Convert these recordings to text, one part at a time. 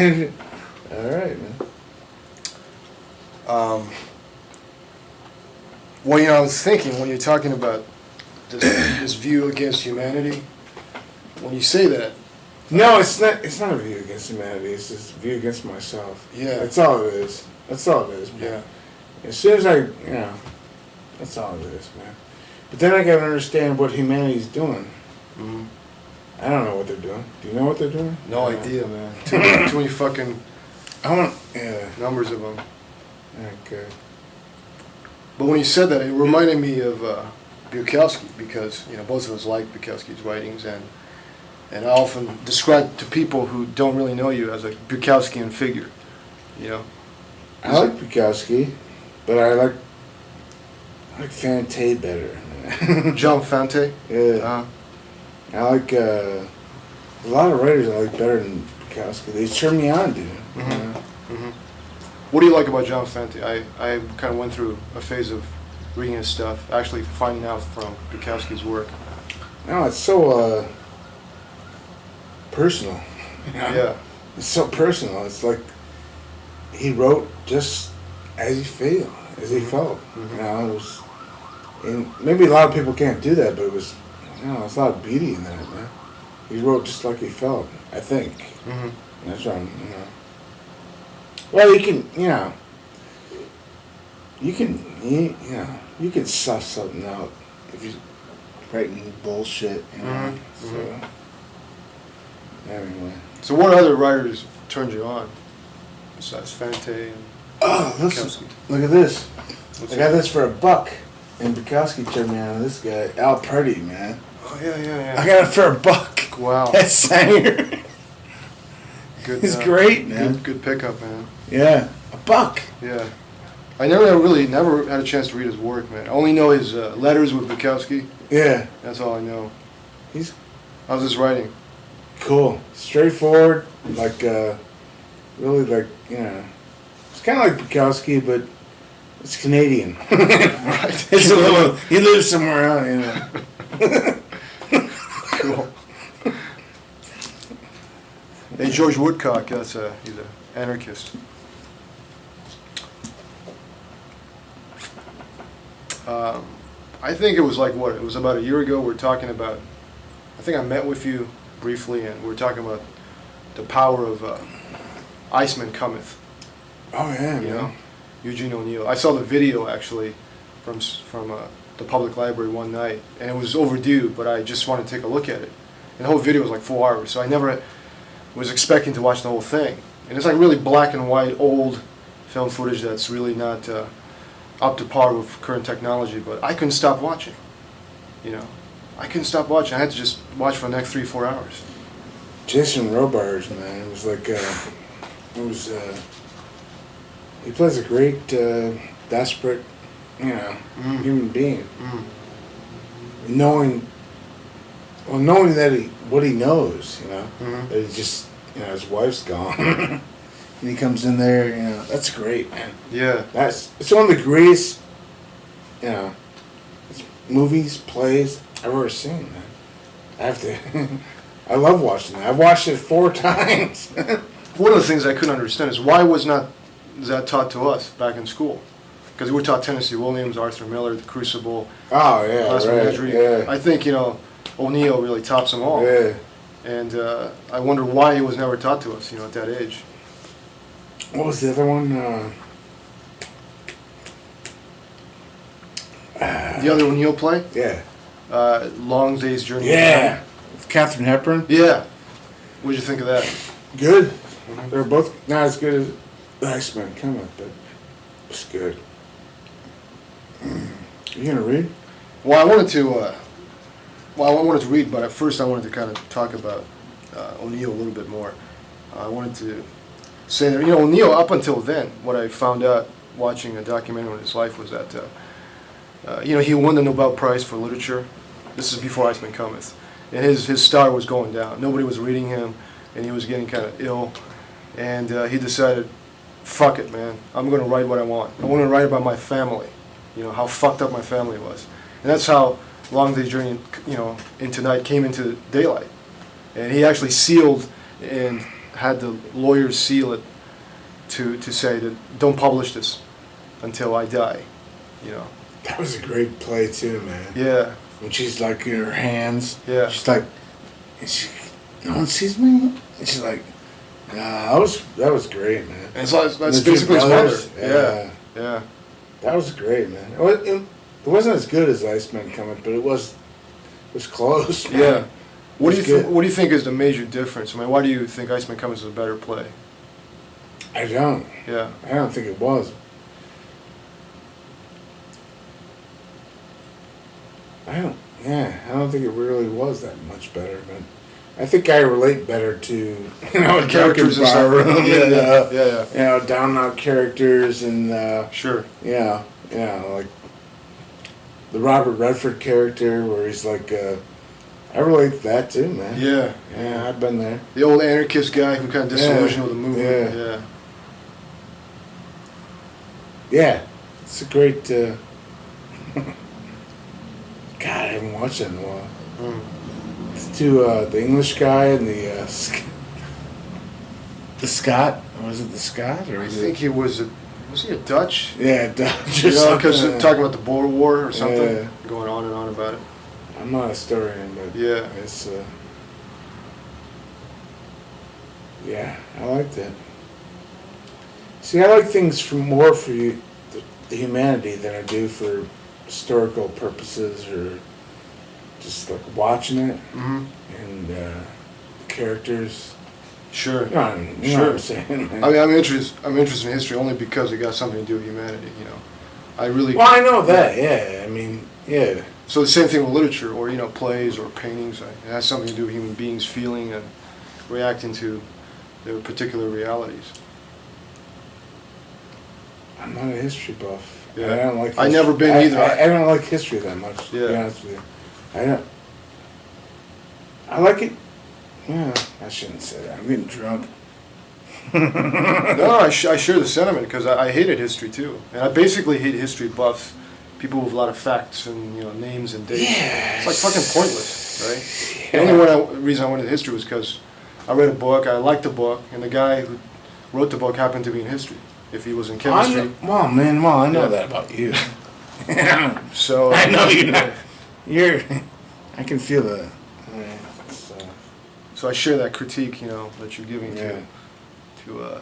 All right, man. Well, you know, I was thinking when you're talking about this view against humanity, when you say that, No, it's not. It's not a view against humanity. It's just a view against myself. Yeah. That's all it is. That's all it is, man. yeah, As soon as that's all it is, man. But then I gotta understand what humanity's doing. mm I don't know what they're doing. Do you know what they're doing? no idea, man. Too many fucking I want. Yeah. numbers of them. Okay. But when you said that, it reminded me of Bukowski, because you know both of us like Bukowski's writings, and I often describe to people who don't really know you as a Bukowskian figure. You know, I like Bukowski, but I like Fante better. John Fante. Yeah. I like a lot of writers I like better than Bukowski. They turn me on, dude. Mhm. You know? hmm What do you like about John Fante? I kind of went through a phase of reading his stuff, actually finding out from Bukowski's work. No, it's so personal. You know? Yeah. It's so personal. It's like he wrote just as he felt, Mhm. You know, it was, and maybe a lot of people can't do that, but it was, it's a lot of beauty in that, man. He wrote just like he felt, I think. hmm That's right, Well, you can, you can suss something out if you're writing bullshit, Mhm. So, anyway. So what other writers turned you on besides Fante and Oh, Bukowski? look at this. What's I got that? this for $1, and Bukowski turned me on to this guy, Al Purdy, man. Oh yeah. I got it for $1. Wow. That singer. Good. He's great, man. Good pickup, man. Yeah, $1. Yeah. I never had a chance to read his work, man. I only know his letters with Bukowski. Yeah, That's all I know. he's How's his writing? cool, straightforward, really it's kind of like Bukowski, but it's Canadian. Right. It's a little. He lives somewhere else, Cool. Hey, George Woodcock, he's an anarchist. I think it was it was about a year ago, we were talking about, I think I met with you briefly, and we were talking about the power of Iceman Cometh, Oh yeah, you man. know, Eugene O'Neill. I saw the video, actually, from the public library one night, and it was overdue, but I just wanted to take a look at it. And the whole video was like 4 hours, so I never was expecting to watch the whole thing. And it's like really black and white, old film footage that's really not up to par with current technology, but I couldn't stop watching. You know, I couldn't stop watching. I had to just watch for the next 3-4 hours. Jason Robards, man, it was he plays a great, desperate, human being. Mm. Knowing that what he knows, Mhm. that he just, his wife's gone, and he comes in there, that's great, man. Yeah. It's one of the greatest, movies, plays I've ever seen, man. I have to, I love watching that. I've watched it 4 times. One of the things I couldn't understand is why was not that taught to us back in school? Because we were taught Tennessee Williams, Arthur Miller, The Crucible, Oh yeah, Last right. Menagerie. Yeah, I think O'Neill really tops them all. yeah. And I wonder why he was never taught to us, at that age. What was the other one? The other O'Neill play, Yeah. Long Day's Journey. Yeah. With Katharine Hepburn. Yeah. What'd you think of that? Good. Mhm. They're both not as good as the Iceman Cometh, but it's good. You gonna read? Well, I wanted to read, but at first I wanted to kind of talk about O'Neill a little bit more. I wanted to say that, O'Neill, up until then, what I found out watching a documentary on his life was that, he won the Nobel Prize for Literature. This is before Iceman Cometh. And his star was going down. Nobody was reading him, and he was getting kind of ill. And he decided, fuck it, man. I'm going to write what I want. I want to write about my family, how fucked up my family was. And that's how Long Day's Journey, into Night came into daylight. And he actually sealed and had the lawyers seal it to say that don't publish this until I die, you know. That was a great play too, man. Yeah. When she's like in her hands. Yeah. She's like, no one sees me. And she's like, that was great, man. And that's And the basically his two mother. brothers, Yeah. Yeah. That was great, man. It wasn't as good as Iceman Coming, but it was close, man. Yeah. What It do you think is the major difference? I mean, why do you think Iceman Cummings is a better play? I don't. Yeah. I don't think it was. I don't think it really was that much better, but I think I relate better to, Characters and bar stuff. room Yeah, and, yeah. down and out characters and, Sure. like the Robert Redford character where he's like, I relate to that too, man. Yeah. Yeah, I've been there. The old anarchist guy who kind of disillusioned with the movement. Yeah. Yeah. Yeah, it's a great, God, I haven't watched that in a while. Mm. It's to the English guy and the Scot. Was it the Scot or I was think he was he a Dutch? Yeah, Dutch or You know, because something. talking about the Boer War or something, Yeah. going on and on about it. I'm not a historian, but Yeah. it's yeah, I like that. See, I like things more for the humanity than I do for historical purposes or just like watching it Mm-hmm. and the characters. Sure. You know what I'm saying? Man. I mean, I'm interested in history only because it got something to do with humanity. You know, I really. Well, I know that. Yeah, I mean, yeah. So the same thing with literature, or plays or paintings. It has something to do with human beings feeling and reacting to their particular realities. I'm not a history buff. Yeah. I don't like. I never been either. I don't like history that much. Yeah. To be honest with you, I don't. I like it. Yeah, I shouldn't say that. I'm getting drunk. No, I share the sentiment because I hated history too, and I basically hate history buffs, people with a lot of facts and names and dates. Yeah. It's like fucking pointless, right? Yeah. The only reason I went into history was because I read a book, I liked the book, and the guy who wrote the book happened to be in history. If he was in chemistry, I know Yeah. that about you. so I know you're not. You're. I can feel that. So I share that critique, that you're giving Yeah. to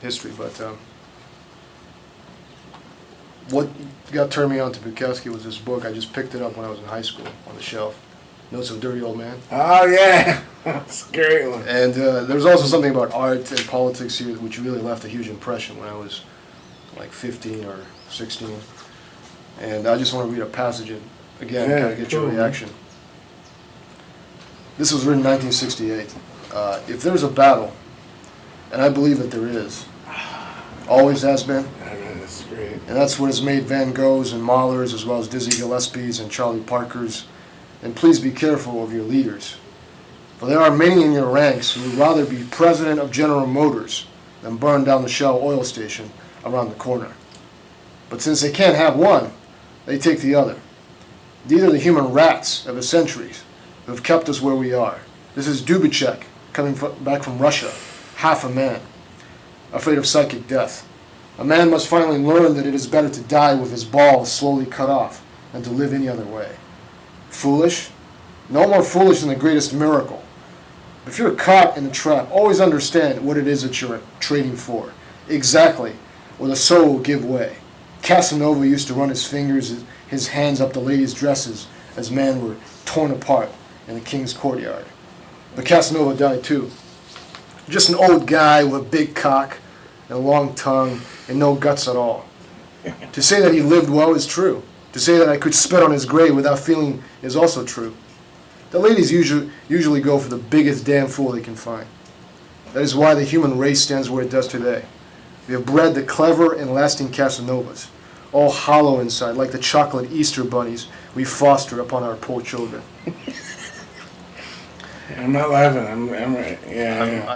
history. But what got turned me on to Bukowski was this book. I just picked it up when I was in high school on the shelf. Notes of a Dirty Old Man. Oh yeah, that's a great one. And there's also something about art and politics here which really left a huge impression when I was like 15 or 16. And I just want to read a passage again, Yeah, kind of get your cool, man. reaction. This was written in 1968. If there's a battle, and I believe that there is, always has been, I mean, that's great. and that's what has made Van Goghs and Mahlers, as well as Dizzy Gillespie's and Charlie Parker's, and please be careful of your leaders. For there are many in your ranks who would rather be president of General Motors than burn down the Shell oil station around the corner. But since they can't have one, they take the other. These are the human rats of the centuries who have kept us where we are. This is Dubček coming back from Russia, half a man, afraid of psychic death. A man must finally learn that it is better to die with his balls slowly cut off than to live any other way. Foolish? No more foolish than the greatest miracle. If you're caught in a trap, always understand what it is that you're trading for. Exactly, or the soul will give way. Casanova used to run his fingers, his hands up the ladies' dresses as men were torn apart in the king's courtyard. But Casanova died too. Just an old guy with a big cock and a long tongue and no guts at all. To say that he lived well is true. To say that I could spit on his grave without feeling is also true. The ladies usually go for the biggest damn fool they can find. That is why the human race stands where it does today. We have bred the clever and lasting Casanovas, all hollow inside, like the chocolate Easter bunnies we foster upon our poor children. I'm not laughing. I'm right. Yeah.